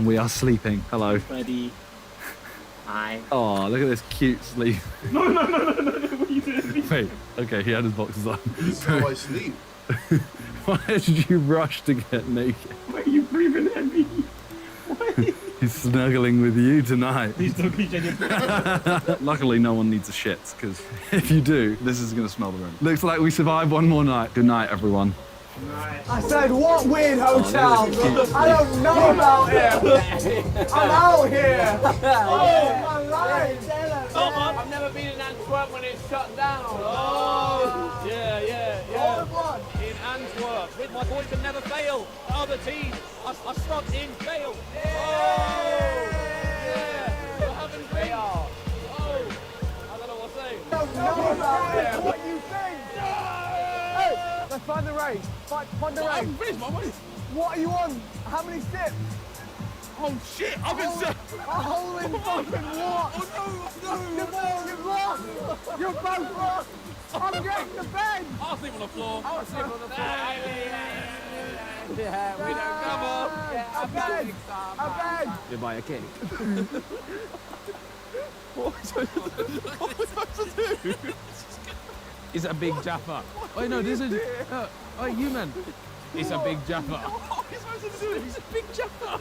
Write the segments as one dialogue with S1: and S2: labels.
S1: and we are sleeping. Hello.
S2: Ready. Hi.
S1: Oh, look at this cute sleep.
S2: No, what are you doing?
S1: Wait, okay, he had his boxes on.
S3: This is how I sleep.
S1: Why did you rush to get naked?
S2: Why are you breathing heavy? Why?
S1: He's snuggling with you tonight.
S2: Please don't be genuine.
S1: Luckily, no one needs a shit, because if you do, this is going to smell the room. Looks like we survived one more night. Good night, everyone.
S4: I said, what weird hotel? I don't know about it. I'm out here. Oh, my life. I've never been in Antwerp when it's shut down. Oh, yeah. In Antwerp. With my boys can never fail. The other team, I stuck in fail. Oh, yeah. You're having dreams. They are. Oh, I don't know what to say. I don't know about it. What you think? Hey, let's find the race. Find the race. I'm finished, my mate. What are you on? How many steps? Oh shit, I've been set. A hole in fucking what? Oh no, you're lost. You're both lost. I'm getting the bed.
S2: I'll sleep on the floor.
S4: I'll sleep on the floor.
S2: Yeah, we don't come on.
S4: Yeah, a bed.
S2: You buy a cake.
S4: What am I supposed to do?
S2: It's a big Jaffa. Oh no, this is. Oh, you man. It's a big Jaffa.
S4: What are you supposed to do?
S2: It's a big Jaffa.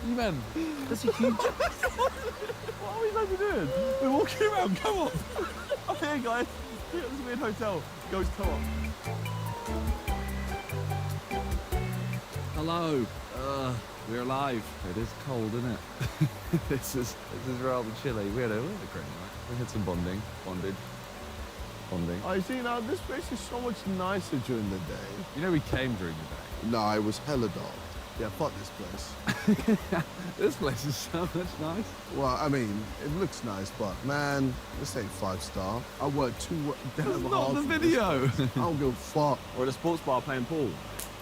S2: You man. That's a huge Jaffa.
S4: What are we supposed to do? We're walking around, come on. Oh, here, guys. Look at this weird hotel. Goes co-op.
S1: Hello. We're alive. It is cold, isn't it? this is rather chilly. We had a great night. We had some bondage.
S4: Oh, you see, now this place is so much nicer during the day.
S1: You know we came during the
S3: No, I was hella dark. Yeah, fuck this place.
S1: day. This place is so much nice.
S3: Well, I mean, it looks nice, but man, this ain't 5-star. I worked 2 days and a half.
S1: Not the
S3: for this
S1: video.
S3: place. I don't give a fuck.
S2: Or at a sports bar playing pool.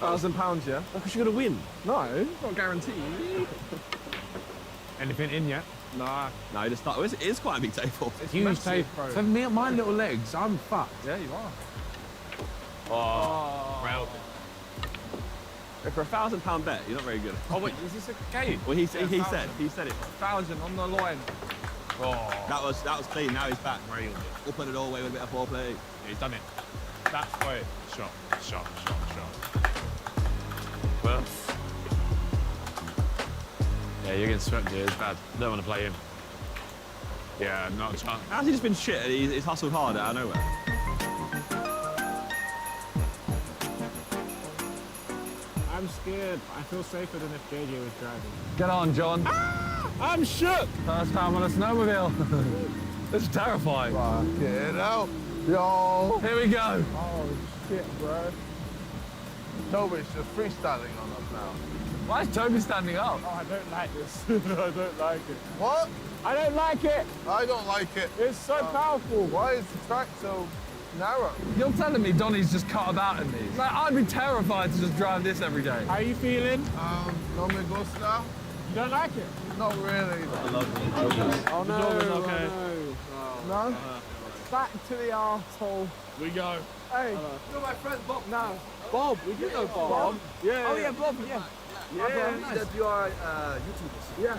S4: £1,000, yeah?
S2: Because you're gonna win.
S4: No, not guaranteed.
S5: Anything in yet?
S4: Nah.
S2: No, just start. It is quite a big table.
S4: It's
S5: Huge
S4: massive,
S5: tape.
S4: bro.
S5: For me, my little legs, I'm fucked.
S4: Yeah, you are.
S2: Oh, proud. For £1,000 bet, you're not very good.
S5: Oh wait, is this a game?
S2: Well, he
S4: Yeah,
S2: said it.
S4: 1,000 on the line.
S5: Oh,
S2: That was clean. Now he's back. Very good. Up and it all way with a bit of foreplay.
S5: yeah, he's done it. That's wait. Shot. Well. Yeah, you're getting swept here. It's bad. Don't want to play him. Yeah, not a chance.
S2: How's he just been shit? He's hustled hard out of nowhere.
S5: I'm scared. I feel safer than if JJ was driving.
S1: Get on, John.
S5: I'm shook.
S1: First time on a snowmobile. It's terrifying.
S3: Fuck it out. Yo.
S1: Here we go.
S3: Oh, shit, bro. Toby's just freestyling on us now.
S1: Why is Toby standing up?
S5: Oh, I don't like this. I don't like it.
S3: What?
S5: I don't like it.
S3: I don't like it.
S5: It's so powerful.
S3: Why is the track so narrow?
S1: You're telling me Donnie's just cut about in these? Like, I'd be terrified to just drive this every day.
S5: How are you feeling?
S3: No me gusta.
S5: You don't like it?
S3: Not really.
S5: Oh no.
S2: okay.
S4: No? Back to the arsehole.
S5: We go.
S4: Hey, you're my friend Bob now.
S5: Bob, we do know Bob. Yeah.
S4: Oh yeah, Bob, yeah.
S5: Yeah.
S4: Nice.
S6: That you are YouTubers.
S4: Yeah.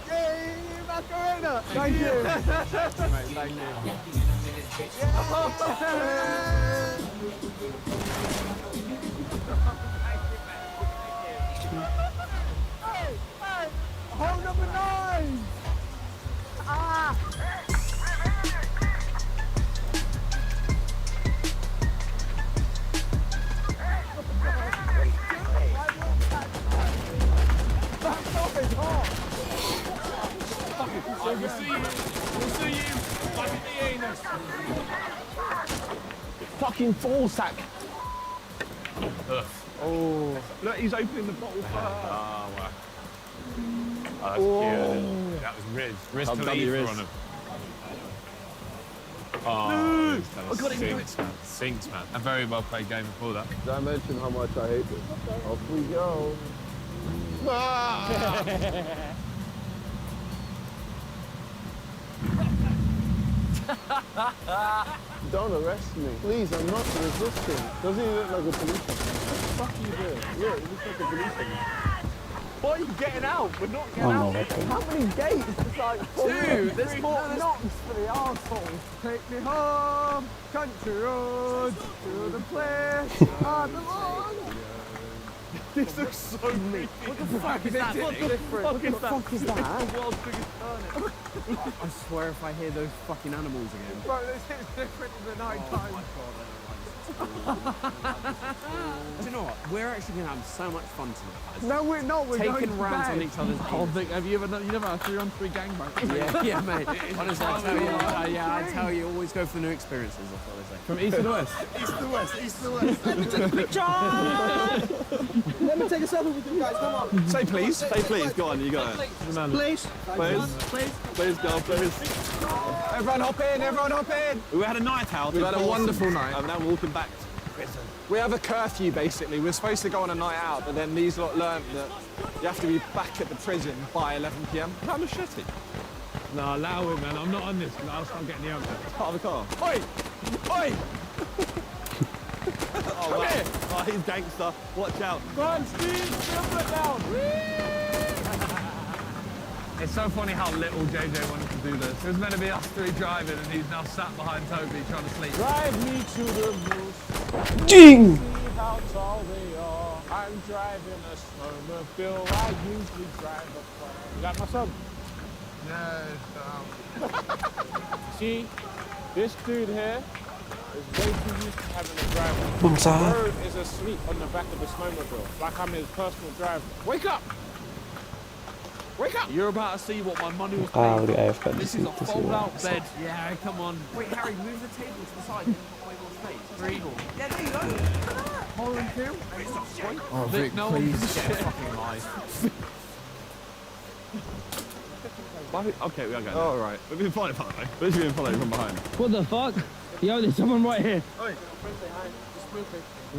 S4: Yay, Macarena! Thank you. Thank you. Hey, hole number 9. Ah.
S5: We'll see you. Like a Vienna.
S4: Fucking full sack.
S2: Oh, look, he's opening the bottle first.
S5: Oh, wow. Oh, that's cute. That was Riz
S2: I'll
S5: to
S2: W
S5: leave
S2: Riz.
S5: on him. Oh,
S2: I got him.
S5: sinks, man. Sinks, man. A very well played game before that.
S3: Did I mention how much I hate it? Off we go. Ah! Don't arrest me. Please, I'm not resisting. Doesn't he look like a policeman? What the fuck are you doing? Look, he looks like a policeman.
S4: Why are you getting out? We're not getting out. How many gates? It's like two. There's 4 knocks for the arsehole. Take me home, country roads, to the place I belong. This looks so creepy. What the fuck is that? What the fuck is that? World's biggest turnip.
S2: I swear if I hear those fucking animals again.
S4: Bro, this is different in the night time.
S2: Do you know what? We're actually going to have so much fun tonight, guys.
S4: No, we're not. We're going
S2: Taking
S4: to
S2: rounds
S4: bed.
S2: on each other's
S1: Oh, Vic, have you never had a 3-on-3 gangbang?
S2: Yeah, mate. Honestly, I tell you, always go for the new experiences, that's what I say.
S1: From east to west?
S3: East to west, east to west.
S4: Let me take a picture! Let me take a selfie with you guys, come on.
S6: Say please. Say please. Go on, you got it.
S4: Please.
S6: Please. Please, go, please.
S4: Everyone hop in, everyone hop in.
S6: We had a night out.
S4: We've had a wonderful night.
S6: And now we're walking back to prison.
S4: We have a curfew, basically. We're supposed to go on a night out, but then these lot learned that you have to be back at the prison by 11 p.m.
S6: That machete.
S2: No, allow it, man. I'm not on this. I'll start getting the other.
S6: Part of the car.
S4: Oi! Oi!
S6: Oh, wow. Oh, he's gangster. Watch out.
S4: Go on, Steve! Jump it down!
S2: It's so funny how little JJ wanted to do this. It was meant to be us three driving, and he's now sat behind Toby trying to sleep.
S4: Drive me to the moose.
S7: Jing!
S4: See how tall they are. I'm driving a snowmobile. I usually drive a car. You got my son? See, this dude here is way too used to having a driver.
S7: Bangsa.
S4: Bird is asleep on the back of the snowmobile, like I'm his personal driver. Wake up! Wake up!
S1: You're about to see what my money was
S7: Ah,
S1: paid
S7: udah
S1: for.
S7: AFK di
S1: This is a
S7: situ sih.
S1: fold-out
S7: Bang.
S1: bed. Yeah, come on.
S2: Wait, Harry, move the table to the side. Then you've got way more space. Three. Yeah, there you go.
S4: Hole in two?
S1: Oh, Vic, no one gives a shit.
S2: Fucking lies.
S6: Okay, we are going.
S1: All right.
S6: We've been followed, by the way. We've been followed from behind.
S7: What the fuck? Yo, there's someone right here.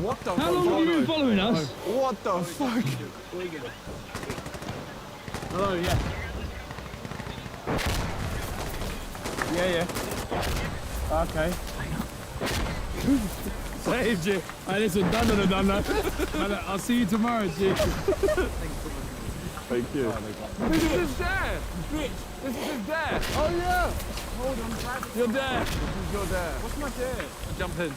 S4: What the
S7: How long have you been following us?
S4: What the fuck?
S2: Hello, yeah.
S4: Yeah. Okay.
S2: Saved you. Hey, listen, done. I'll see you tomorrow, G.
S6: Thank you.
S4: This is his dad! Bitch! This is his dad! Oh yeah! Hold on, Dad.
S2: You're there.
S4: This is your dad. What's my dad?
S2: Jump in.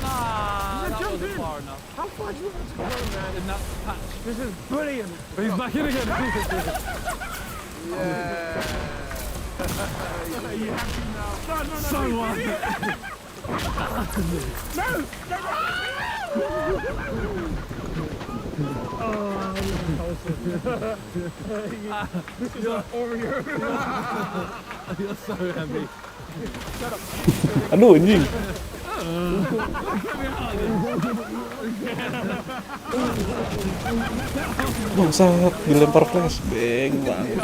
S1: Ah, that
S4: jump
S1: wasn't
S4: in.
S1: far enough.
S4: How far do you want to go, man?
S1: In that patch.
S4: This is brilliant!
S2: He's back in again.
S4: Yeah! Are you happy now? No!
S2: So what?
S1: You're so heavy.
S7: Aduh, anjing. Bangsat, dilempar flashbang banget.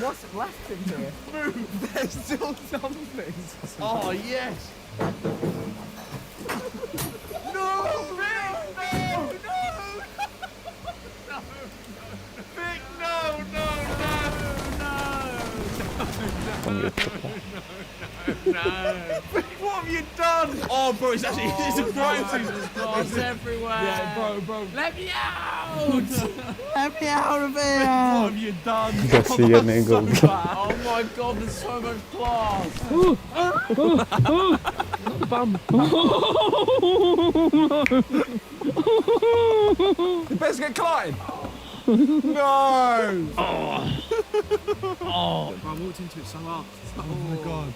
S4: What's left in here? Move! There's still something!
S1: Oh, yes.
S4: No! Vic! No! No!
S7: On YouTube lah.
S4: What have you done?
S6: Oh, bro, it's actually it's a crime scene.
S2: It's everywhere.
S1: Yeah, bro.
S2: Let me out!
S1: Let me out of here.
S6: What have you done?
S7: Kasihan ya goblok.
S2: Oh my god, there's so much glass.
S4: You best get Clyde! No!
S2: I walked into it so hard.
S6: Oh my god.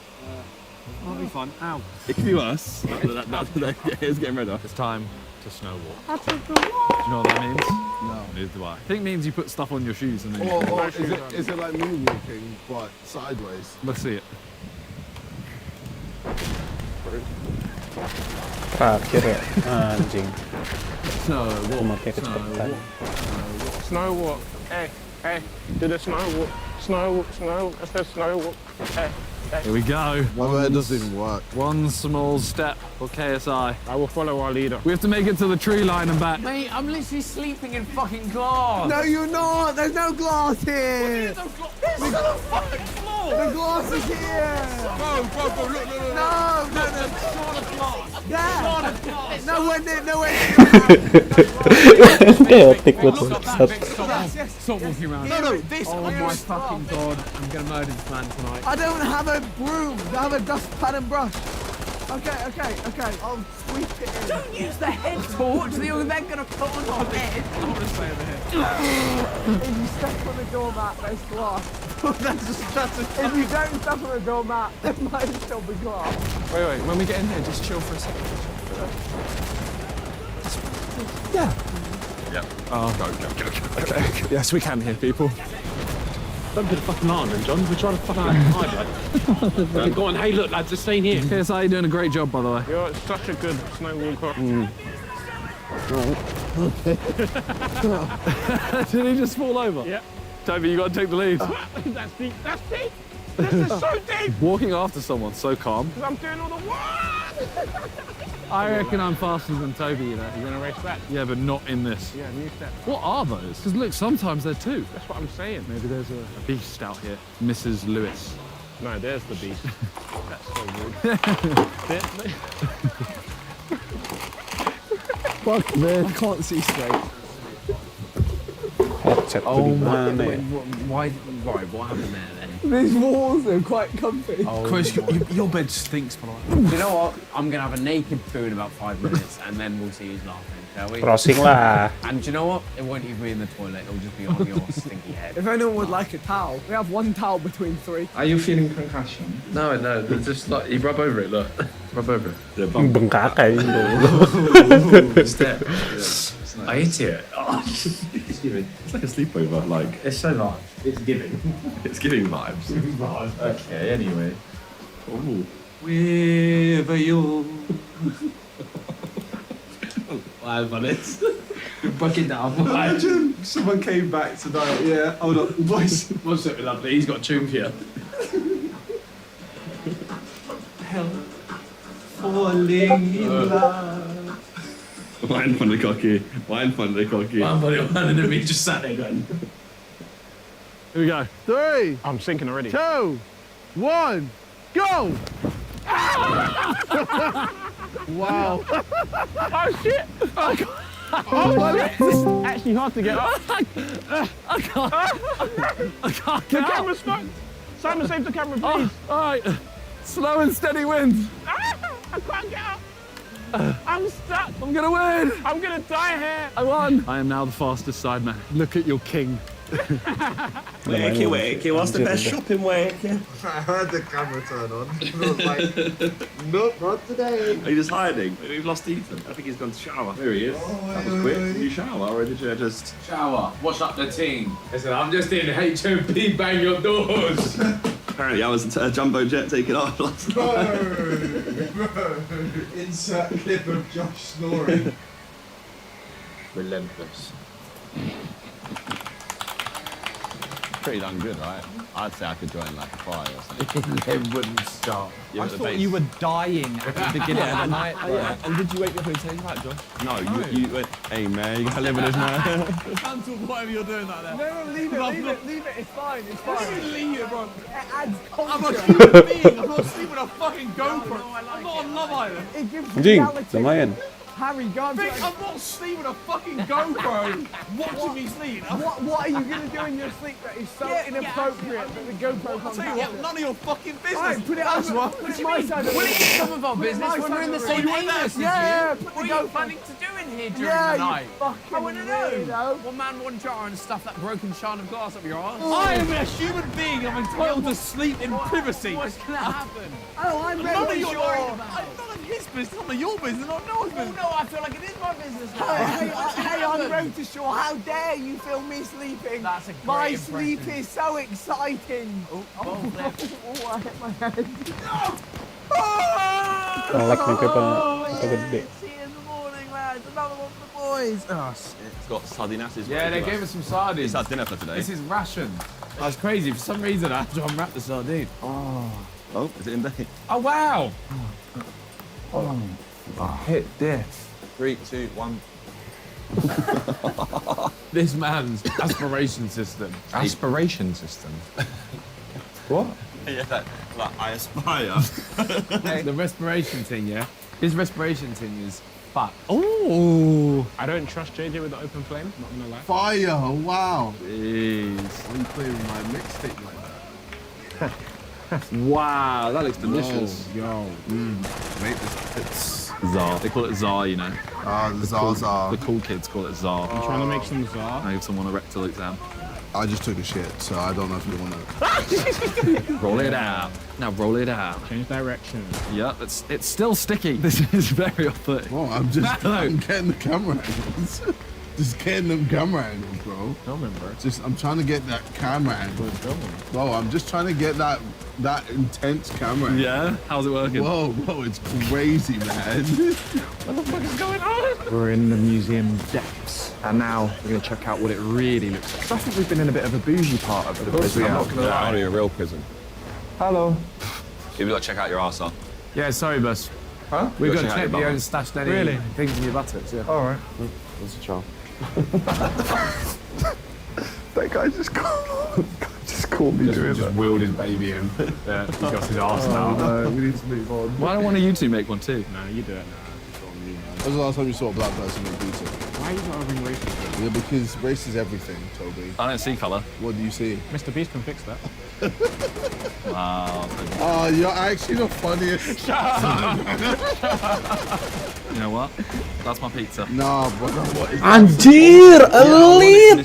S6: That'll be fun. Ow. It could be worse. It's getting rid of.
S1: It's time to snowwalk. Do you know what that means?
S3: No.
S1: Neither do I. I think it means you put stuff on your shoes and then you
S3: Or is it like moonwalking, but sideways?
S1: Let's see it.
S7: Terakhir ya, anjing.
S1: Snowwalk.
S7: Umatnya kecepatan.
S4: Snow walk. Hey, do the snow walk.
S3: Snow. Let's go snow. Okay.
S1: Here we go.
S6: It doesn't even work.
S1: One small step for KSI.
S3: I will follow our leader.
S1: We have to make it to the tree line and back.
S2: Mate, I'm literally sleeping in fucking glass.
S4: No, you're not. There's no glass here.
S2: There's no fucking floor.
S4: The glass is here.
S2: Bro, look.
S4: No. Yeah. Nowhere near.
S7: Ya, tikut bangsat.
S2: Stop walking around.
S4: No, this.
S2: Oh my fucking god. I'm gonna murder this man tonight.
S4: I don't have a broom. I have a dustpan and brush. Okay. I'll sweep it in.
S2: Don't use the head torch. They're gonna put on our head. I want to stay over here.
S4: If you step on the doormat, there's glass. If you don't step on the doormat, there might still be glass.
S2: Wait. When we get in here, just chill for a second.
S1: Oh, go. Okay. Yes, we can hear people.
S5: Don't put a fucking alarm in, John. We're trying to fucking hide, lad. Go on, hey, look, lads, they're staying here.
S1: KSI, you're doing a great job, by the way.
S3: You're such a good snow walker.
S1: Did he just fall over?
S3: Yeah.
S1: Toby, you got to take the lead.
S3: That's deep. This is so deep.
S1: Walking after someone so calm.
S3: I'm doing all the work.
S1: I reckon I'm faster than Toby, you know.
S3: You're gonna race back.
S1: Yeah, but not in this.
S3: Yeah, new step.
S1: What are those? Because look, sometimes they're two.
S3: That's what I'm saying.
S1: Maybe there's a beast out here. Mrs. Lewis.
S3: No, there's the beast. That's so rude.
S4: Fuck, man. I can't see straight.
S7: Headset ko di mana ya.
S2: Why? Right, what happened there then?
S4: These walls are quite comfy.
S2: Chris, your bed stinks, but you know what? I'm gonna have a naked poo in about 5 minutes, and then we'll see who's laughing, shall we?
S7: Crossing lah.
S2: And do you know what? It won't even be in the toilet. It'll just be on your stinky head.
S4: If anyone would like a towel, we have one towel between three.
S8: Are you feeling concussion? No, they're just like, you rub over it, look. Rub over it.
S7: Bengkak kayak gitu.
S8: Step. I hate it. Oh, it's giving.
S6: It's like a sleepover, like.
S8: It's so nice. It's giving.
S6: It's giving vibes.
S8: Okay, anyway.
S6: Ooh.
S8: Wherever you 5 minutes. Bucket down.
S6: Imagine someone came back tonight. Yeah, hold on, boys.
S8: What's up, lovely? He's got a tune for you. Hell. Falling in love.
S6: Wine from the cocky.
S8: One body, one, and then we just sat there going.
S1: Here we go.
S3: 3, I'm sinking already.
S4: 2, 1, go! Wow.
S3: Oh shit! Oh, it's actually hard to get up.
S1: I can't
S3: The
S1: get out.
S3: camera's stuck. Simon, save the camera, please.
S1: All right. Slow and steady wind.
S3: I can't get up. I'm stuck.
S1: I'm going to win.
S3: I'm gonna die here.
S1: I won. I am now the fastest sideman. Look at your king.
S6: Wakey, what's the best shopping wakey?
S9: I heard the camera turn on. I was like, nope, not today.
S6: Are you just hiding? We've lost Ethan. I think he's gone to shower. There he is. That was quick. Did you shower or did you just...
S2: Shower, wash up the team. Listen, I'm just in HMP, bang your doors.
S6: Apparently I was a jumbo jet taking off last night.
S9: Bro, insert clip of Josh snoring.
S2: Relentless.
S1: Pretty done good, right? I'd say I could join like a fire or something.
S2: It wouldn't stop.
S1: Yeah,
S4: I
S1: but the
S4: thought
S1: base-
S4: you were dying at the beginning of the night.
S1: And did you wake me up and say that, Josh?
S6: No, you went, hey man, you gotta live with us now.
S1: Cancel whatever you're doing like that.
S4: No, leave it. It's fine. It's fine.
S1: Leave it, bro.
S4: It adds
S1: I'm a
S4: culture.
S1: human being. I'm not sleeping with a fucking GoPro. I'm not on Love Island.
S4: It gives
S7: Anjing,
S4: reality.
S7: lumayan.
S4: Harry, go on.
S1: Vic, I'm not sleeping with a fucking GoPro watching me sleep.
S4: What are you going to do in your sleep that is so inappropriate that the GoPro
S1: I'll
S4: comes
S1: tell you
S4: out?
S1: what, none of your fucking business.
S4: Alright, put it
S1: That's
S4: over.
S1: what.
S4: Put it my side of the
S2: Will it
S4: room.
S2: be some of our business when we're in the same
S1: you went there,
S2: anus as
S1: did
S2: you?
S4: Yeah, put
S2: What
S4: the
S2: are you
S4: GoPro.
S2: planning to do in here during
S4: Yeah,
S2: the
S4: you
S2: night?
S4: fucking
S2: I want to
S4: weirdo.
S2: know. One man, one jar, and stuff that broken shard of glass up your arse.
S1: I am a human being. I'm entitled to sleep in privacy.
S2: What's going to happen?
S4: Oh, I'm
S1: None of
S4: ready.
S1: your
S2: sure.
S1: none of his business, none of your business, not no one's
S2: Oh
S1: business.
S2: no, I feel like it is my business now.
S4: Hey, I'm road to shore. How dare you film me sleeping?
S2: That's a great
S4: My
S2: impression.
S4: sleep is so exciting.
S2: Oh, ball flip.
S4: Oh, I hit my head.
S7: Nolak nih kayak gede.
S2: See you in the morning, lads. Another one for the boys. Oh, shit.
S6: It's got sardine asses.
S2: Yeah, they gave us some sardines.
S6: It's our dinner for today.
S2: This is ration. That's crazy. For some reason, I have to unwrap the sardine.
S6: Oh, is it in date?
S2: Oh, wow.
S6: Hit this. 3, 2, 1.
S2: This man's aspiration system.
S5: Aspiration system. What?
S6: Yeah, like I aspire.
S2: The respiration thing, yeah? His respiration thing is fuck.
S1: Oh,
S5: I don't trust JJ with the open flame, not gonna lie.
S3: Fire! Wow.
S1: jeez.
S3: Why are you playing with my mixtape like that?
S1: Wow, that looks delicious.
S3: Yo. Mate, it's
S1: Zar. They call it Zar, you know.
S3: the Zaza.
S1: The cool kids call it Zar.
S5: I'm trying to make some czar.
S1: I give someone a rectal exam.
S3: I just took a shit, so I don't know if you want to.
S1: Roll it out. Now roll it out.
S5: Change direction.
S1: Yeah, it's still sticky. This is very off-putting.
S3: Oh, I'm getting the camera angles. Just getting them camera angles, bro.
S5: Filming, bro.
S3: I'm trying to get that camera angle. Bro, I'm just trying to get that intense camera angle.
S1: Yeah? How's it working?
S3: Whoa, it's crazy, man.
S4: We're in the museum depths, and now we're going to check out what it really looks like. So I think we've been in a bit of a bougie part of the prison. I'm not going to lie.
S6: Out of your real prison.
S4: Hello.
S6: You've got to check out your arsehole.
S2: Yeah, sorry, boss.
S4: Huh?
S2: We've got to
S6: check out
S2: check
S6: your
S2: you
S6: bum.
S2: and stashed any
S4: Really?
S2: things in your buttocks, yeah.
S4: All right. That's a charm. That guy just called me doing
S5: Just wheeled his baby in. Yeah, he got his arse now.
S3: No, we need to move on.
S1: Why don't one of you two make one too?
S5: No, you do it now. It's on you, man.
S3: When was the last time you saw a black person in pizza?
S5: Why are you not having racism?
S3: Yeah, because race is everything, Toby.
S1: I don't see colour.
S3: What do you see?
S5: Mr. Beast can fix that.
S1: Wow.
S3: Oh, you're actually the funniest.
S1: You know what? That's my pizza.
S3: Nah, brother, what is
S7: Anjir, elit.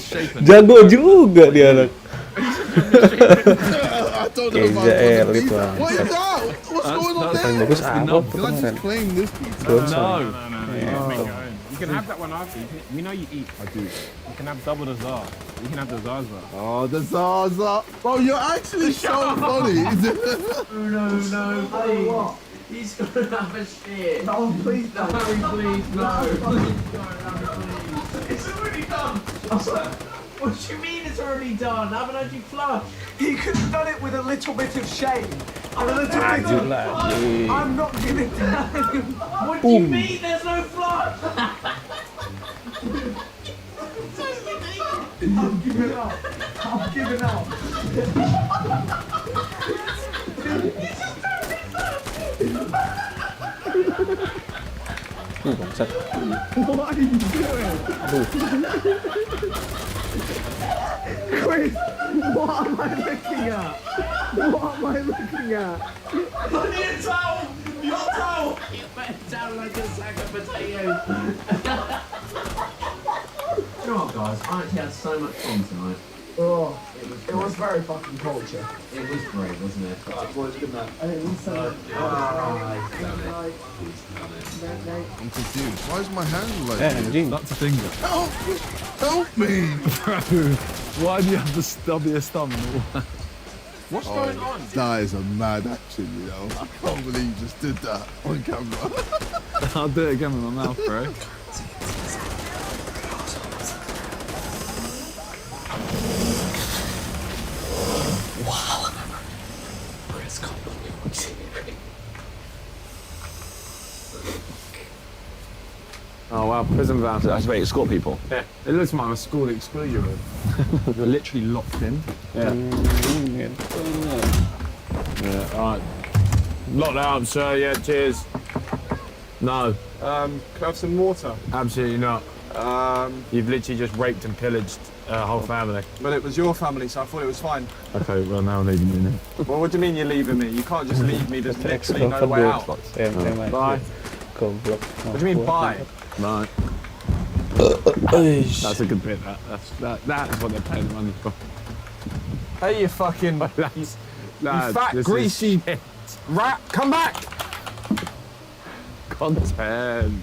S7: Jago juga dia anak.
S3: I don't know about
S7: Elit
S3: what
S7: lah.
S3: What is that? What's going on
S7: Paling
S3: there?
S7: bagus apa
S3: Did I
S7: kemarin?
S3: just claim this pizza?
S1: No.
S5: No, you can make your own. You can have that one after. We know you eat.
S3: I do.
S5: You can have double the czar. You can have the Zaza.
S3: Oh, the Zaza. Bro, you're actually so funny.
S10: No, please. He's gonna have a shit. No, please, no. Harry, please, no. Please, it's already done. What do you mean it's already done? I haven't had you flush.
S4: He could have done it with a little bit of shame. And a little bit of... I'm not giving it.
S10: What do you mean there's no flush?
S4: I'm giving up. I'm giving up.
S7: Bangsat.
S4: What are you doing? Chris, what am I looking at? What am I looking at?
S10: I need a towel. Your towel. You better towel like a sack of potatoes. You know what, guys? I actually had so much fun tonight.
S4: Oh, it was very fucking culture.
S10: It was great, wasn't it?
S3: I'm confused. Why is my hand like
S7: Eh,
S3: this?
S7: anjing.
S1: That's a finger.
S3: Help me!
S1: Bro, why do you have the stubbiest thumb?
S5: What's going on?
S3: That is a mad action, you know. I can't believe you just did that on camera.
S1: I'll do it again with my mouth, bro.
S2: Oh, wow, prison van.
S6: That's where you escort people.
S2: Yeah, it looks like a school exclusion room. You're literally locked in. Yeah, alright. Locked down, sir, yeah, cheers. No,
S4: Can I have some water?
S2: absolutely not. You've literally just raped and pillaged a whole family.
S4: But it was your family, so I thought it was fine.
S2: Okay, well now I'm leaving you now.
S4: Well, what do you mean you're leaving me? You can't just leave me. There's literally no
S7: Extra
S4: way out.
S7: Bye.
S2: Bye.
S7: Goblok.
S4: What do you mean bye?
S2: Right. That's a good bit, that is what they're paying the money for.
S4: Hey, you fucking...
S2: You
S4: fat, greasy rat, come back!
S2: Content.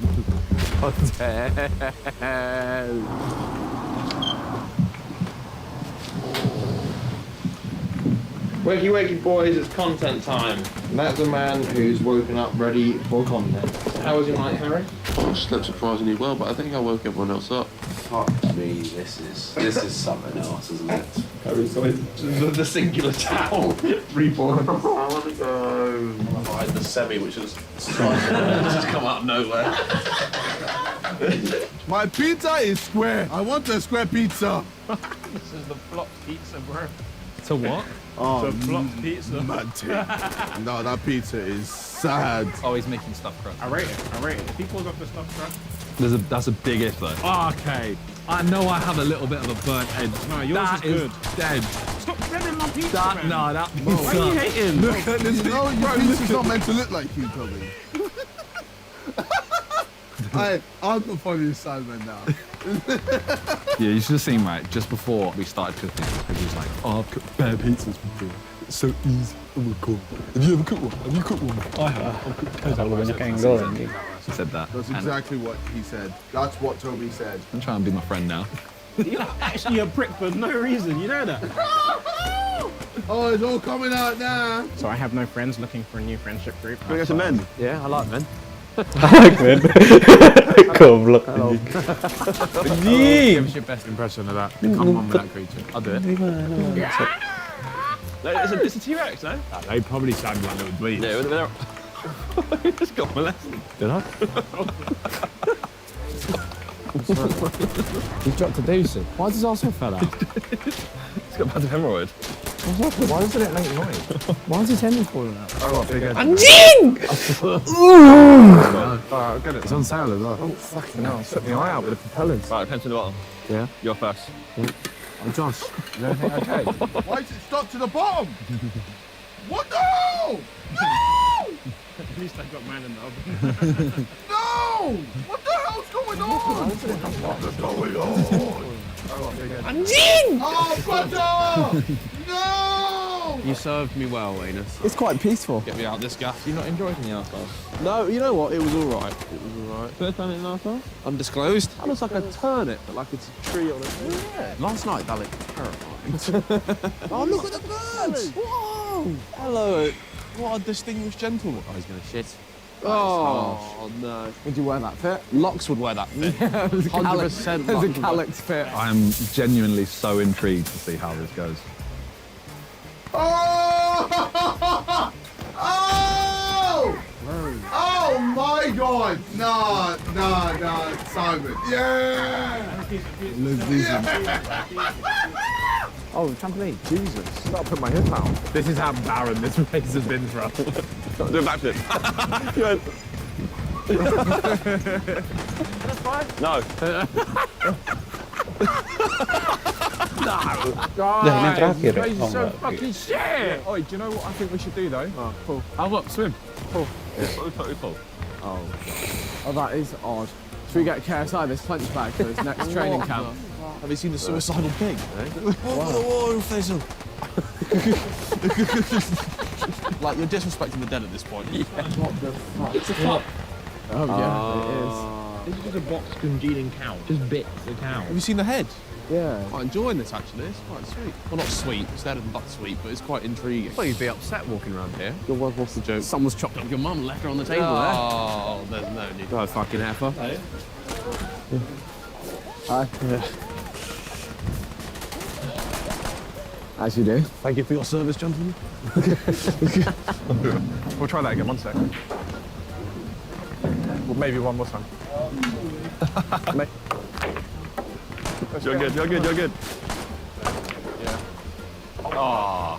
S11: Wakey wakey boys, it's content time. That's a man who's woken up ready for content. How was your night, Harry?
S8: I slept surprisingly well, but I think I woke everyone else up.
S10: Fuck me, this is something else, isn't it?
S11: The singular towel. Reborn. I want to go behind the semi, which is just come out of nowhere.
S3: My pizza is square. I want a square pizza.
S5: This is the flop pizza, bro.
S2: To what?
S3: Oh,
S5: The flop pizza.
S3: no, that pizza is sad.
S2: Oh, he's making stuffed crust.
S5: I rate it. If he pulls off the stuffed crust.
S1: That's a big if though. Okay. I know I have a little bit of a burnt edge.
S5: No, yours
S1: That
S5: is good.
S1: dead.
S5: Stop shredding my pizza,
S1: That
S5: man.
S1: no, that pizza.
S5: Why are you hating?
S1: Look at this.
S3: No, your pizza's not meant to look like you, Toby. I'm the funniest Simon now.
S1: Yeah, you should have seen right just before we started cooking. Because he was like, "Oh, I've cooked bare pizzas before. It's so easy. Oh my god. Have you ever cooked one? Have you cooked one? I have. I've cooked He said that.
S3: That's
S1: And
S3: exactly what he said. That's what Toby said.
S1: I'm trying to be my friend now.
S5: You're actually a prick for no reason, you know that?
S3: Oh, it's all coming out now.
S5: So I have no friends looking for a new friendship group.
S6: Can we go to men?
S2: Yeah, I like men.
S7: Goblok.
S2: Give us your best impression of that. Become one with that creature. I'll do it.
S6: It's a T-Rex, no?
S2: They probably sound like little dweebs.
S6: Yeah, they're... You just got molested.
S2: Did I? He's dropped a deuce. Why does his arsehole fell out?
S6: It's got massive hemorrhoid.
S2: Why doesn't it make noise? Why is his henry falling out?
S7: Anjing!
S2: Alright, get it. It's on sale as well. Oh, fucking hell. Took my eye out with the propellers.
S6: Right, attention to the bottom.
S2: Yeah?
S6: You're first.
S2: Oh, Josh, is everything okay?
S3: Why is it stuck to the bottom? What? No! No!
S5: At least I got man in the oven.
S3: No! What the hell's going on? What's going on?
S7: Anjing!
S3: Oh, butter! No!
S2: You served me well, Anus.
S4: It's quite peaceful.
S6: Get me out of this gaff. You're not enjoying the arsehole.
S4: No, you know what? It was all right. It was all right.
S6: First time in an arsehole?
S4: Undisclosed. That looks like a turnip, but like it's a tree on a... Yeah.
S2: Last night, that looked terrifying.
S4: Oh, look at the birds! Whoa! Hello. What a distinguished gentleman.
S2: Oh, he's going to shit.
S4: Oh, no.
S2: Would you wear that fit?
S4: Locks would wear that fit.
S2: Yeah, it was
S4: 100%
S2: There's a calyx fit.
S1: I'm genuinely so intrigued to see how this goes.
S3: Oh! Oh! Oh my God! No, Simon. Yeah!
S2: Oh, trampoline. Jesus. I've got to put my hip out. This is how barren this race has been for us.
S6: Do a backflip.
S2: That's fine.
S6: No.
S2: Guys, you guys are so fucking shit. Oh, do you know what I think we should do though? Oh, cool. How about swim? Cool.
S6: Yeah, totally full.
S2: Oh, that is odd. Should we get KSI this punch bag for his next training camp?
S4: Have you seen the suicidal pig? Like, you're disrespecting the dead at this point. Yeah.
S2: What the fuck? It's a fuck. Oh, yeah, it is.
S5: This is just a box congealing cow. Just bits of cow.
S4: Have you seen the head?
S2: Yeah.
S4: Quite enjoying this, actually. It's quite sweet. Well, not sweet. It's better than sweet, but it's quite intriguing.
S2: Well, you'd be upset walking around here.
S4: What's the joke?
S2: Someone's chopped up your mum and left her on the table
S4: Oh, there's no need.
S2: there. Oh, fucking heifer. Hi. As you do.
S4: Thank you for your service, gentlemen.
S5: We'll try that again, 1 sec. Well, maybe one more time.
S6: You're good.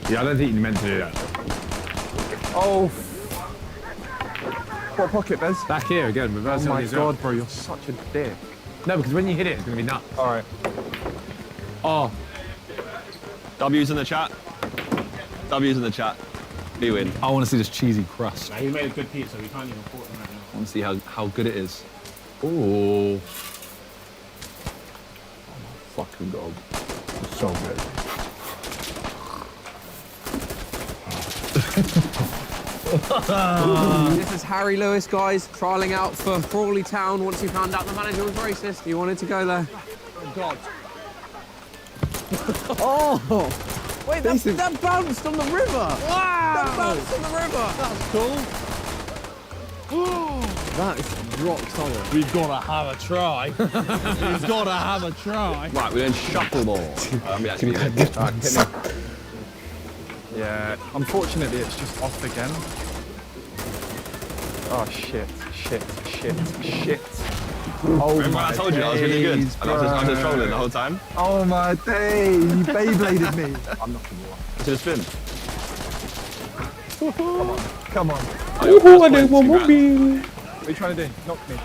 S5: Yeah, I don't think you meant to do that.
S2: Oh. What pocket, Bez?
S5: Back here again, reverse.
S2: Oh my God, bro, you're such a dick.
S5: No, because when you hit it, it's going to be nuts.
S2: All right.
S6: Oh. W's in the chat. W's in the chat. We win.
S1: I want to see this cheesy crust.
S5: Now, you made a good pizza. We can't even afford it right now.
S1: I want to see how good it is. Ooh.
S3: Fucking God. So good.
S12: This is Harry Lewis, guys, trialling out for Crawley Town once he found out the manager was racist. He wanted to go there.
S4: Oh, God.
S12: Oh! Wait, that bounced on the river! Wow! That bounced on the river!
S4: That's cool.
S12: That is rock solid.
S2: We've got to have a try. We've got to have a try.
S6: Right, we're doing shuffleboard.
S1: Yeah, unfortunately it's just off again. Oh shit. Oh,
S6: remember when I told you I was really good? And I was just trolling the whole time?
S1: Oh my day, you Beybladed me. I'm not gonna lie.
S6: To the spin.
S1: Come on.
S7: Ada mau mobil.
S1: What are you trying to do? Knock me.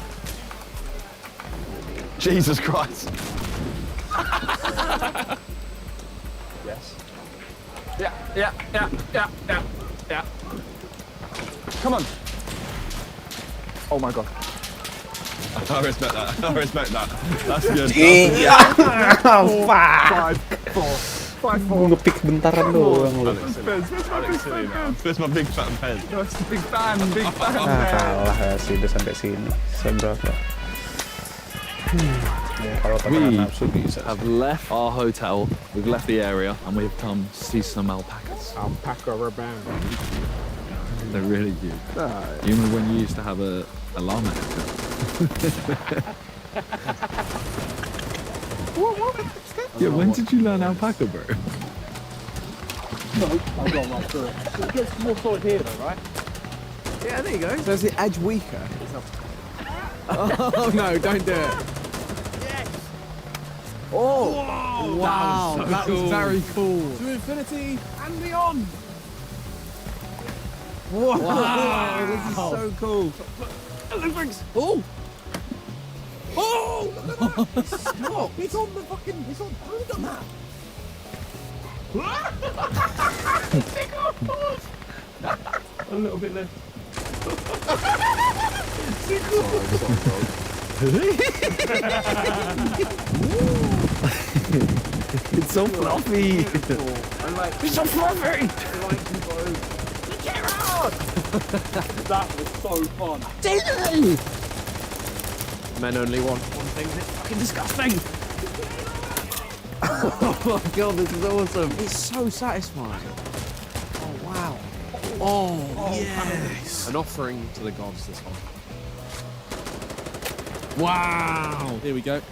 S6: Jesus Christ.
S1: Yes. Yeah. Come on. Oh my god.
S6: I respect that. I respect that. That's good.
S7: Gue ngepick bentaran doang lu.
S6: Alex silly now. Where's my big fat pen?
S1: Big fan.
S7: Kalah ya sih udah sampai sini. Seberapa? Kalau
S1: We
S7: tekanan nafsu bisa.
S1: have left our hotel, we've left the area, and we've come to see some alpacas.
S12: Alpaca rebound.
S1: They're really cute. You remember when you used to have a llama haircut? Yeah, when did you learn alpaca, bro?
S12: No, I've gone right through it. It gets more solid here though, right? Yeah, there you go. So is the edge weaker? Oh no, don't do it. Yes! Oh!
S2: Whoa,
S12: Wow, that was very cool.
S2: To infinity and beyond.
S12: Wow, this is so cool. Oh! Oh! Stop! It's on the fucking. It's on. Who's done that?
S5: A little bit left.
S1: It's so fluffy.
S2: It's so fluffy.
S12: That was so fun.
S2: Men only want one thing. It's fucking disgusting.
S12: Oh my god, this is awesome. It's so satisfying. Oh wow. Oh yes.
S2: An offering to the gods, this one. Wow. Here we go.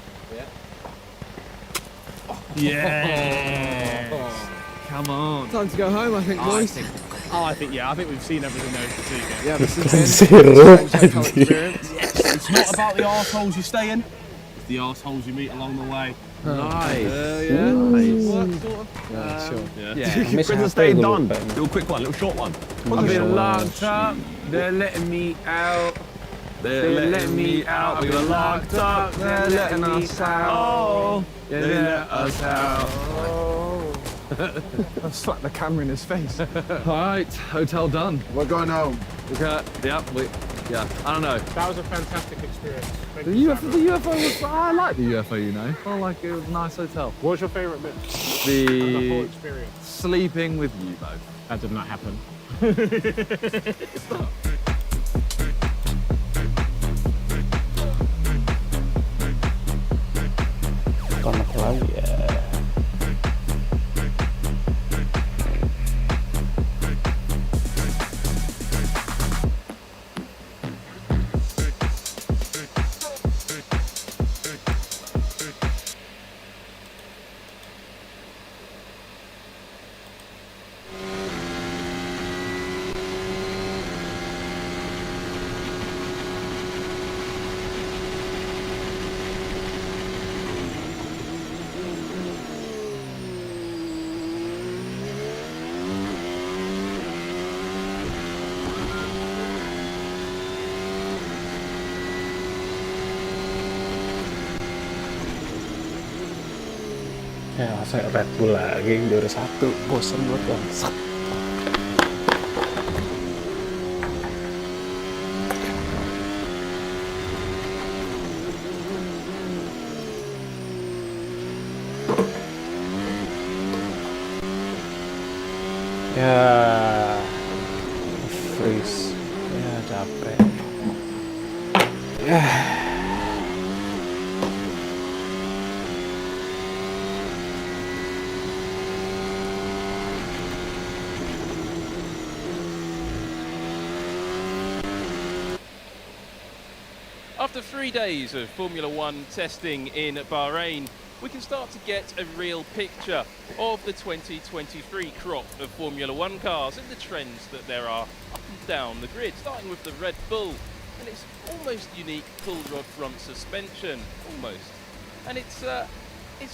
S2: Yeah. Come on.
S12: Time to go home, I think, boys.
S2: I think we've seen everything there is to see again.
S12: Yeah, this is
S7: Zero.
S2: It's not about the arseholes you stay in, it's the arseholes you meet along the way.
S12: Nice.
S2: Yeah, sure.
S6: Yeah. Princess Stay done. Little quick one, little short one.
S2: I've been locked up, they're letting me out. They're letting me out, we were locked up, they're letting us out. Oh, they let us out.
S1: I slapped the camera in his face.
S2: Alright, hotel done.
S9: We're going home.
S2: Okay, yeah, I don't know.
S5: That was a fantastic experience. Thank
S1: The
S5: you,
S1: UFO,
S5: Simon.
S1: the UFO was, I like the UFO, you know. I like it, was a nice hotel.
S5: What was your favourite bit? The whole
S1: The
S5: experience.
S1: sleeping with you both.
S5: That did not happen.
S7: Konak lagi ya. Ya masa Red Bull lagi juara 1, bosan buat bangsat. Ya freeze. Ya capek. Ya.
S13: After 3 days of Formula One testing in Bahrain, we can start to get a real picture of the 2023 crop of Formula One cars and the trends that there are up and down the grid, starting with the Red Bull and its almost unique pull rod front suspension, almost. And it's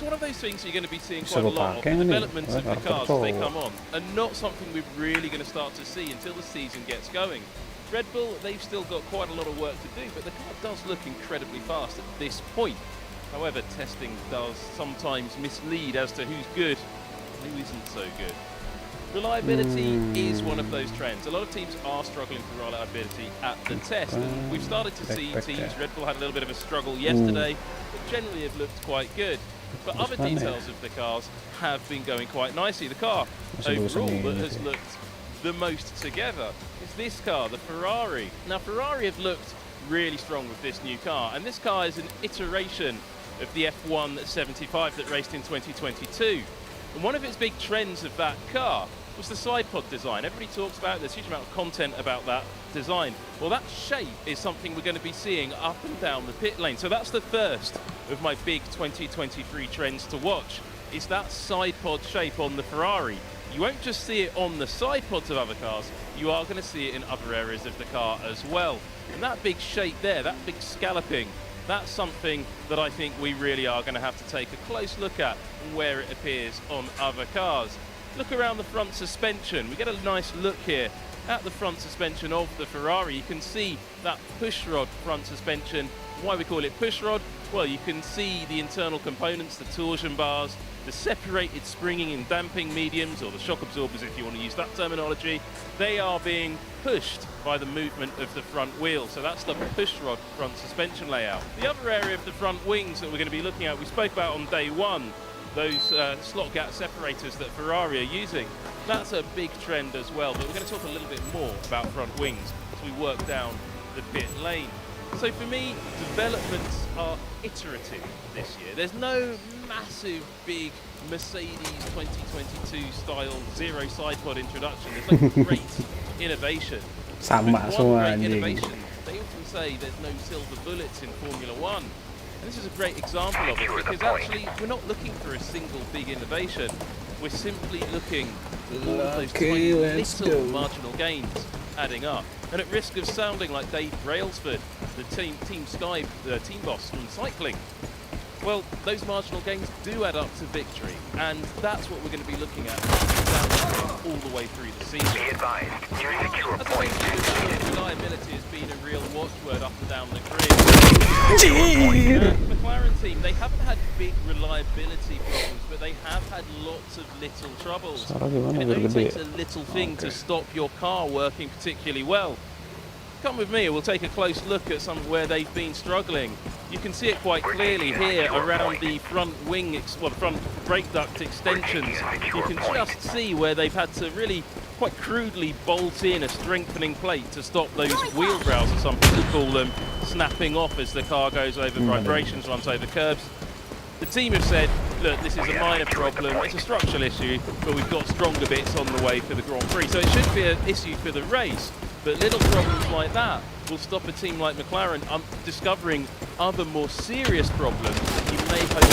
S13: one of those things you're going to be seeing quite a lot of. The developments of the cars as they come on are not something we're really going to start to see until the season gets going. Red Bull, they've still got quite a lot of work to do, but the car does look incredibly fast at this point. However, testing does sometimes mislead as to who's good and who isn't so good. Reliability is one of those trends. A lot of teams are struggling for reliability at the test, and we've started to see teams, Red Bull had a little bit of a struggle yesterday, but generally have looked quite good. But other details of the cars have been going quite nicely. The car overall that has looked the most together is this car, the Ferrari. Now, Ferrari have looked really strong with this new car, and this car is an iteration of the F1 75 that raced in 2022. And one of its big trends of that car was the side pod design. Everybody talks about it, there's a huge amount of content about that design. Well, that shape is something we're going to be seeing up and down the pit lane. So that's the first of my big 2023 trends to watch, is that side pod shape on the Ferrari. You won't just see it on the side pods of other cars, you are going to see it in other areas of the car as well. And that big shape there, that big scalloping, that's something that I think we really are going to have to take a close look at where it appears on other cars. Look around the front suspension. We get a nice look here at the front suspension of the Ferrari. You can see that push rod front suspension. Why we call it push rod? Well, you can see the internal components, the torsion bars, the separated springing and damping mediums, or the shock absorbers if you want to use that terminology. They are being pushed by the movement of the front wheel. So that's the push rod front suspension layout. The other area of the front wings that we're going to be looking at, we spoke about on day one, those slot gap separators that Ferrari are using. That's a big trend as well, but we're going to talk a little bit more about front wings as we work down the pit lane. So for me, developments are iterative this year. There's no massive, big Mercedes 2022 style zero side pod introduction. There's no great innovation.
S7: Sama semua anjing.
S13: Innovation, they often say there's no silver bullets in Formula One. And this is a great example of it, because actually we're not looking for a single big innovation. We're simply looking for all of those tiny little marginal gains adding up. And at risk of sounding like Dave Brailsford, the Team Sky team boss from cycling, well, those marginal gains do add up to victory, and that's what we're going to be looking at all the way through the season. Be advised, new secure point. Reliability has been a real watchword up and down the grid. The McLaren team, they haven't had big reliability problems, but they have had lots of little troubles. And it only takes a little thing to stop your car working particularly well. Come with me, we'll take a close look at some where they've been struggling. You can see it quite clearly here around the front wing, well, front brake duct extensions. You can just see where they've had to really quite crudely bolt in a strengthening plate to stop those wheel brows, as some people call them, snapping off as the car goes over vibrations, runs over curbs. The team have said, look, this is a minor problem, it's a structural issue, but we've got stronger bits on the way for the Grand Prix. So it shouldn't be an issue for the race. But little problems like that will stop a team like McLaren discovering other more serious problems that you may hope to.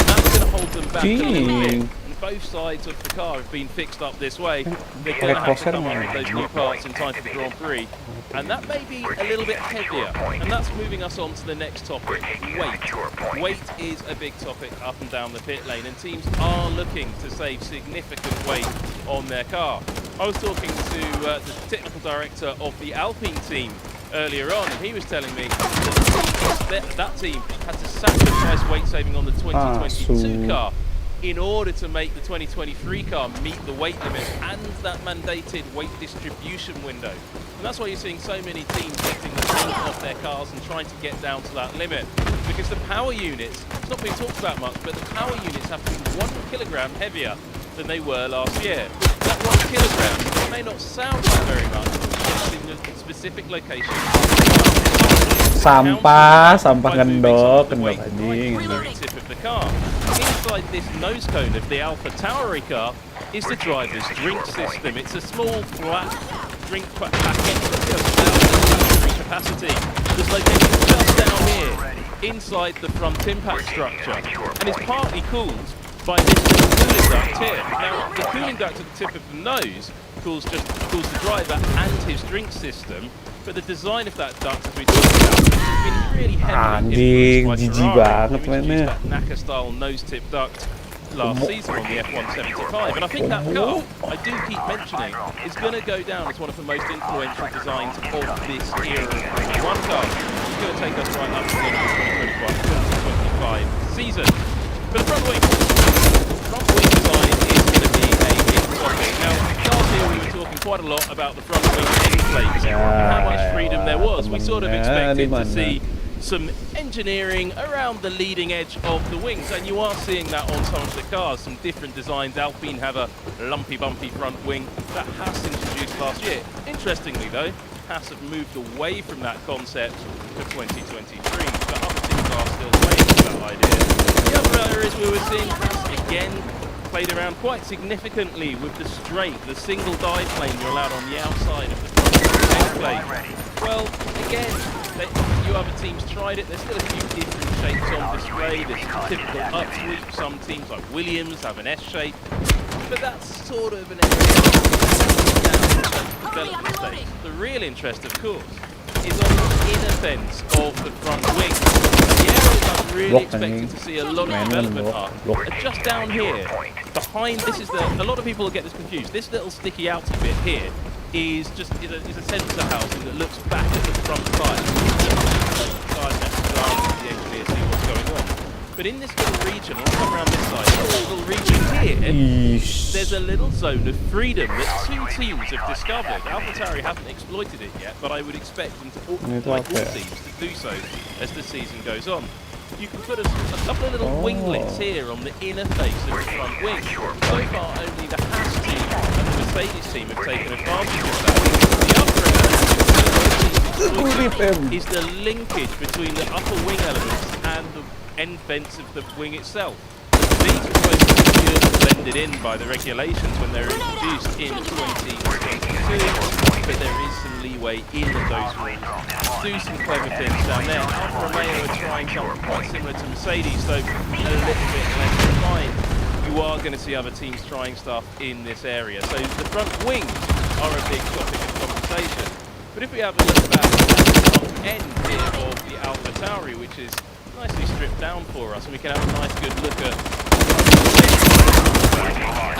S13: That's going to hold them back a little bit. And both sides of the car have been fixed up this way. They're going to have to come up with those new parts in time for the Grand Prix. And that may be a little bit heavier. And that's moving us on to the next topic, weight. Weight is a big topic up and down the pit lane, and teams are looking to save significant weight on their car. I was talking to the technical director of the Alpine team earlier on, and he was telling me that team had to sacrifice weight saving on the 2022 car in order to make the 2023 car meet the weight limit and that mandated weight distribution window. And that's why you're seeing so many teams getting the weight off their cars and trying to get down to that limit. Because the power units, it's not being talked about much, but the power units have to be 1 kilogram heavier than they were last year. That 1 kilogram may not sound like very much, but in a specific location.
S7: Sampah kendok anjing.
S13: Tip of the car. Inside this nose cone of the Alpha Tauri car is the driver's drink system. It's a small flat drink packet that comes out capacity that's located just down here, inside the front impact structure, and is partly cooled by this little cooling duct here. Now, the cooling duct at the tip of the nose cools the driver and his drink system, but the design of that duct, as we talked about, has been really heavily influenced by Ferrari, who introduced that NACA-style nose-tip duct last season on the F175, and I think that car, I do keep mentioning, is going to go down as one of the most influential designs of this era of Formula 1 cars. It's going to take us right up to the 2025 season. But the front wing design is going to be a big topic. Now, last year we were talking quite a lot about the front wing end plates and how much freedom there was. We sort of expected to see some engineering around the leading edge of the wings, and you are seeing that on some of the cars, some different designs. Alpine have a lumpy, bumpy front wing that Haas introduced last year. Interestingly though, Haas have moved away from that concept for 2023, but other teams are still playing with that idea. The other areas we were seeing Haas again played around quite significantly with the straight, the single diplane you're allowed on the outside of the front plate. Well, again, you other teams tried it. There's still a few different shapes on display. There's typical upsweep. Some teams like Williams have an S shape, but that's sort of an area down development stage. The real interest, of course, is on the inner fence of the front wing. The areas I'm really expecting to see a lot of development are just down here, behind. A lot of people will get this confused. This little sticky outy bit here is a sensor housing that looks back at the front tyre. The engineer see what's going on. But in this little region, let's come around this side, this little region here, there's a little zone of freedom that two teams have discovered. AlphaTauri haven't exploited it yet, but I would expect them to, like all teams, to do so as the season goes on. You can put a couple of little winglets here on the inner face of the front wing. So far, only the Haas team and the Mercedes team have taken advantage of that. The other element is the linkage between the upper wing elements and the end fence of the wing itself. These are supposed to be blended in by the regulations when they're introduced in 2022, but there is some leeway in those rules. Do some clever things down there. Alfa Romeo are trying something quite similar to Mercedes, though a little bit less refined. You are going to see other teams trying stuff in this area. So the front wings are a big topic of conversation. But if we have a look at the front end here of the AlphaTauri, which is nicely stripped down for us, and we can have a nice good look at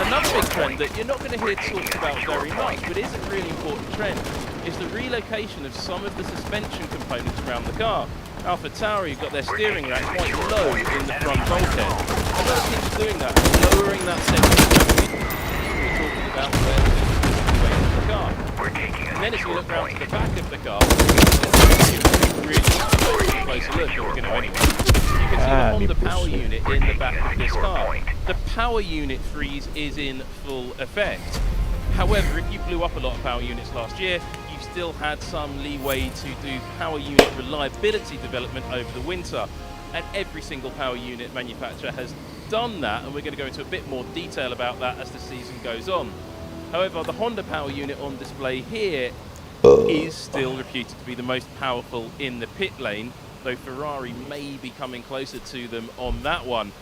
S13: another big trend that you're not going to hear talked about very much, but is a really important trend, is the relocation of some of the suspension components around the car. AlphaTauri have got their steering rack quite low in the front bulkhead. And those teams doing that, lowering that center of gravity, we're talking about where the weight of the car. And then as you look around to the back of the car, really closer look, you're going to anyway. You can see the Honda power unit in the back of this car. The power unit freeze is in full effect. However, if you blew up a lot of power units last year, you still had some leeway to do power unit reliability development over the winter. And every single power unit manufacturer has done that, and we're going to go into a bit more detail about that as the season goes on. However, the Honda power unit on display here is still reputed to be the most powerful in the pit lane, though Ferrari may be coming closer to them on that one.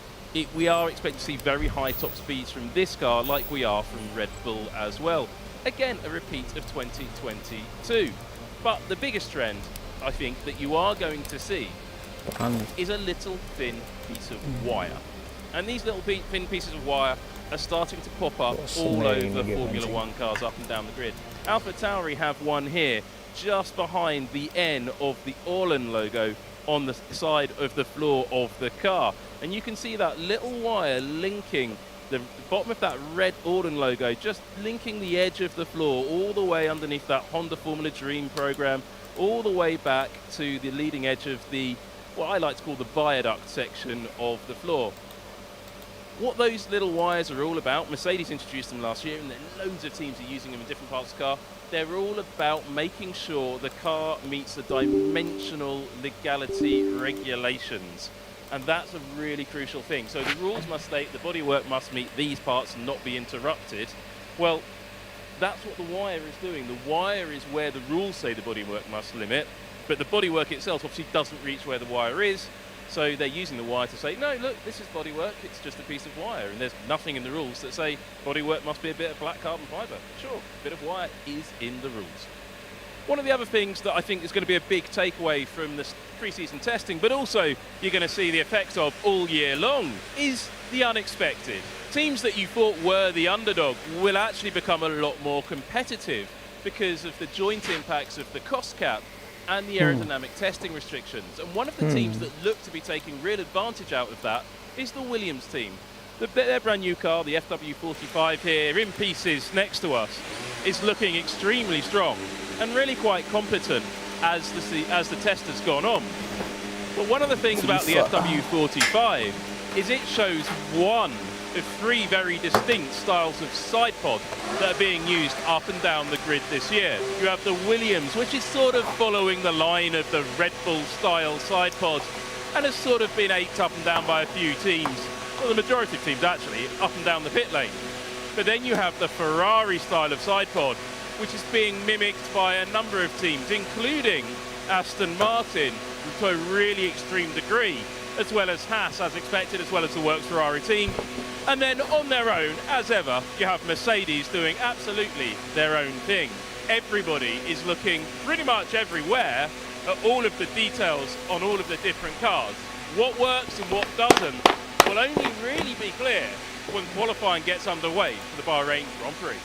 S13: We are expecting to see very high top speeds from this car, like we are from Red Bull as well. Again, a repeat of 2022. But the biggest trend, I think, that you are going to see is a little thin piece of wire. And these little thin pieces of wire are starting to pop up all over Formula 1 cars up and down the grid. AlphaTauri have one here, just behind the N of the Orlen logo on the side of the floor of the car. And you can see that little wire linking the bottom of that red Orlen logo, just linking the edge of the floor all the way underneath that Honda Formula Dream program, all the way back to the leading edge of the, what I like to call the viaduct section of the floor. What those little wires are all about, Mercedes introduced them last year, and then loads of teams are using them in different parts of the car. They're all about making sure the car meets the dimensional legality regulations. And that's a really crucial thing. So the rules must state the bodywork must meet these parts and not be interrupted. Well, that's what the wire is doing. The wire is where the rules say the bodywork must limit, but the bodywork itself obviously doesn't reach where the wire is, so they're using the wire to say, no, look, this is bodywork, it's just a piece of wire, and there's nothing in the rules that say bodywork must be a bit of black carbon fibre. Sure, a bit of wire is in the rules. One of the other things that I think is going to be a big takeaway from this pre-season testing, but also you're going to see the effects of all year long, is the unexpected. Teams that you thought were the underdog will actually become a lot more competitive because of the joint impacts of the cost cap and the aerodynamic testing restrictions. And one of the teams that look to be taking real advantage out of that is the Williams team. Their brand new car, the FW45 here, in pieces next to us, is looking extremely strong and really quite competent as the test has gone on. But one of the things about the FW45 is it shows one of three very distinct styles of side pod that are being used up and down the grid this year. You have the Williams, which is sort of following the line of the Red Bull style side pod and has sort of been aped up and down by a few teams, well, the majority of teams actually, up and down the pit lane. But then you have the Ferrari style of side pod, which is being mimicked by a number of teams, including Aston Martin, to a really extreme degree, as well as Haas, as expected, as well as the Works Ferrari team. And then on their own, as ever, you have Mercedes doing absolutely their own thing. Everybody is looking pretty much everywhere at all of the details on all of the different cars. What works and what doesn't will only really be clear when qualifying gets underway for the Bahrain Grand Prix.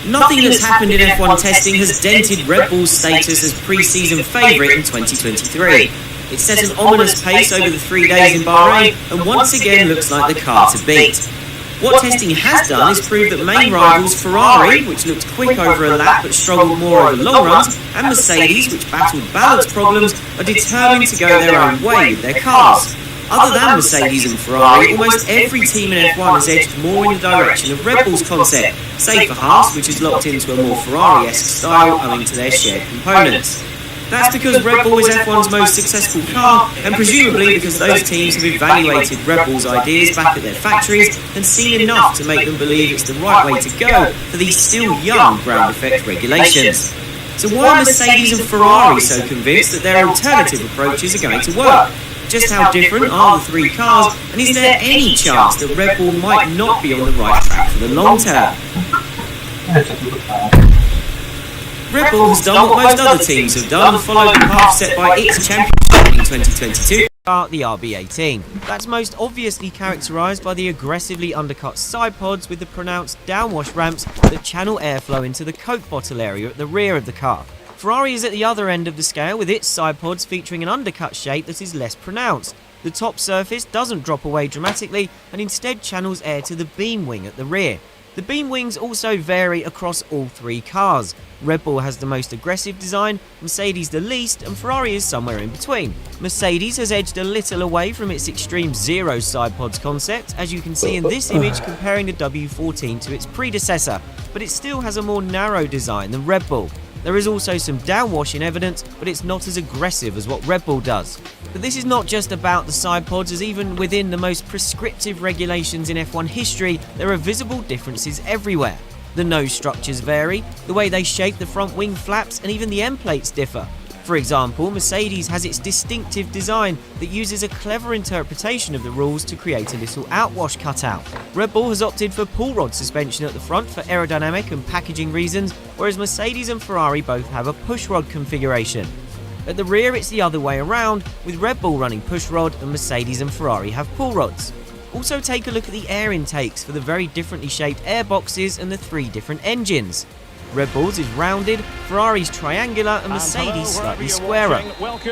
S14: Nothing that's happened in F1 testing has dented Red Bull's status as pre-season favourite in 2023. It set an ominous pace over the 3 days in Bahrain and once again looks like the car to beat. What testing has done is prove that main rivals Ferrari, which looked quick over a lap but struggled more over long runs, and Mercedes, which battled balance problems, are determined to go their own way with their cars. Other than Mercedes and Ferrari, almost every team in F1 has edged more in the direction of Red Bull's concept, save for Haas, which is locked into a more Ferrari-esque style owing to their shared components. That's because Red Bull is F1's most successful car, and presumably because those teams have evaluated Red Bull's ideas back at their factories and seen enough to make them believe it's the right way to go for these still young ground effect regulations. So why are Mercedes and Ferrari so convinced that their alternative approaches are going to work? Just how different are the three cars, and is there any chance that Red Bull might not be on the right track for the long term? Red Bull has done what most other teams have done, followed the path set by its championship in 2022.
S15: The RB18. That's most obviously characterised by the aggressively undercut side pods with the pronounced downwash ramps that channel airflow into the Coke bottle area at the rear of the car. Ferrari is at the other end of the scale with its side pods featuring an undercut shape that is less pronounced. The top surface doesn't drop away dramatically and instead channels air to the beam wing at the rear. The beam wings also vary across all three cars. Red Bull has the most aggressive design, Mercedes the least, and Ferrari is somewhere in between. Mercedes has edged a little away from its extreme zero side pods concept, as you can see in this image comparing the W14 to its predecessor, but it still has a more narrow design than Red Bull. There is also some downwash in evidence, but it's not as aggressive as what Red Bull does. But this is not just about the side pods, as even within the most prescriptive regulations in F1 history, there are visible differences everywhere. The nose structures vary, the way they shape the front wing flaps, and even the end plates differ. For example, Mercedes has its distinctive design that uses a clever interpretation of the rules to create a little outwash cutout. Red Bull has opted for pull rod suspension at the front for aerodynamic and packaging reasons, whereas Mercedes and Ferrari both have a push rod configuration. At the rear it's the other way around, with Red Bull running push rod and Mercedes and Ferrari have pull rods. Also take a look at the air intakes for the very differently shaped air boxes and the three different engines. Red Bull's is rounded, Ferrari's triangular, and Mercedes slightly squarer.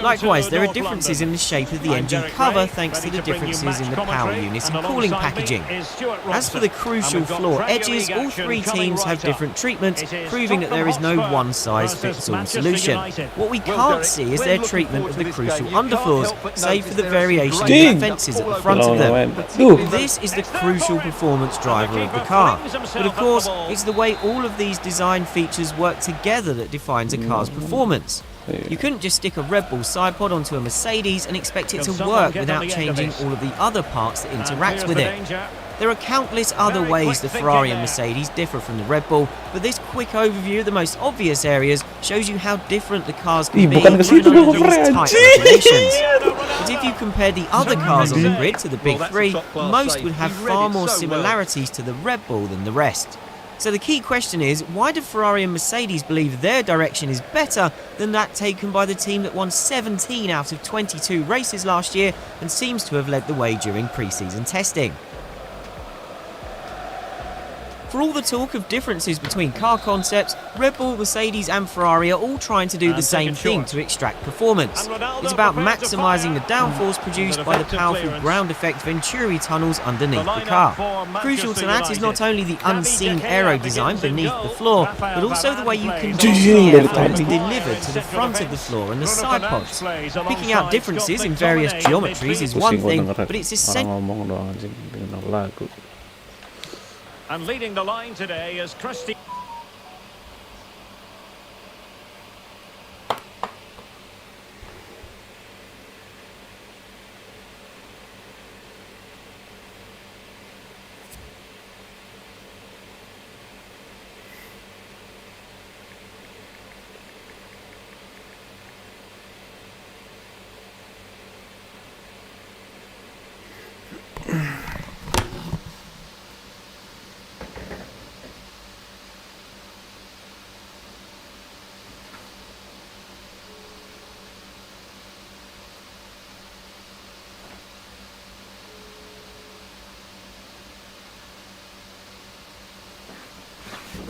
S15: Likewise, there are differences in the shape of the engine cover thanks to the differences in the power unit and cooling packaging. As for the crucial floor edges, all three teams have different treatments, proving that there is no one-size-fits-all solution. What we can't see is their treatment of the crucial underfloors, save for the variation in the fences at the front of them. This is the crucial performance driver of the car. But of course, it's the way all of these design features work together that defines a car's performance. You couldn't just stick a Red Bull side pod onto a Mercedes and expect it to work without changing all of the other parts that interact with it. There are countless other ways the Ferrari and Mercedes differ from the Red Bull, but this quick overview of the most obvious areas shows you how different the cars can be even under these tight regulations. But if you compare the other cars on the grid to the big three, most would have far more similarities to the Red Bull than the rest. So the key question is, why do Ferrari and Mercedes believe their direction is better than that taken by the team that won 17 out of 22 races last year and seems to have led the way during pre-season testing? For all the talk of differences between car concepts, Red Bull, Mercedes and Ferrari are all trying to do the same thing to extract performance. It's about maximising the downforce produced by the powerful ground effect Venturi tunnels underneath the car. Crucial to that is not only the unseen aero design beneath the floor, but also the way you can the airflow is delivered to the front of the floor and the side pods. Picking out differences in various geometries is one thing, but it's essential.
S16: And leading the line today is Christy.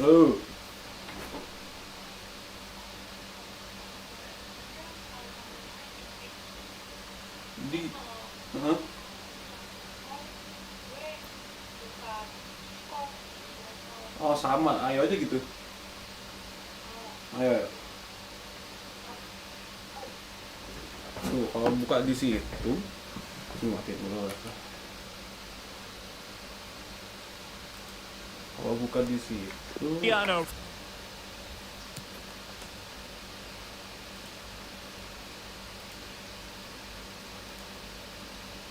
S9: Oh. Oh sama, ayo aja gitu. Ayo. Tuh, kalau buka di situ, matiin dulu. Kalau buka di situ.
S16: Piano.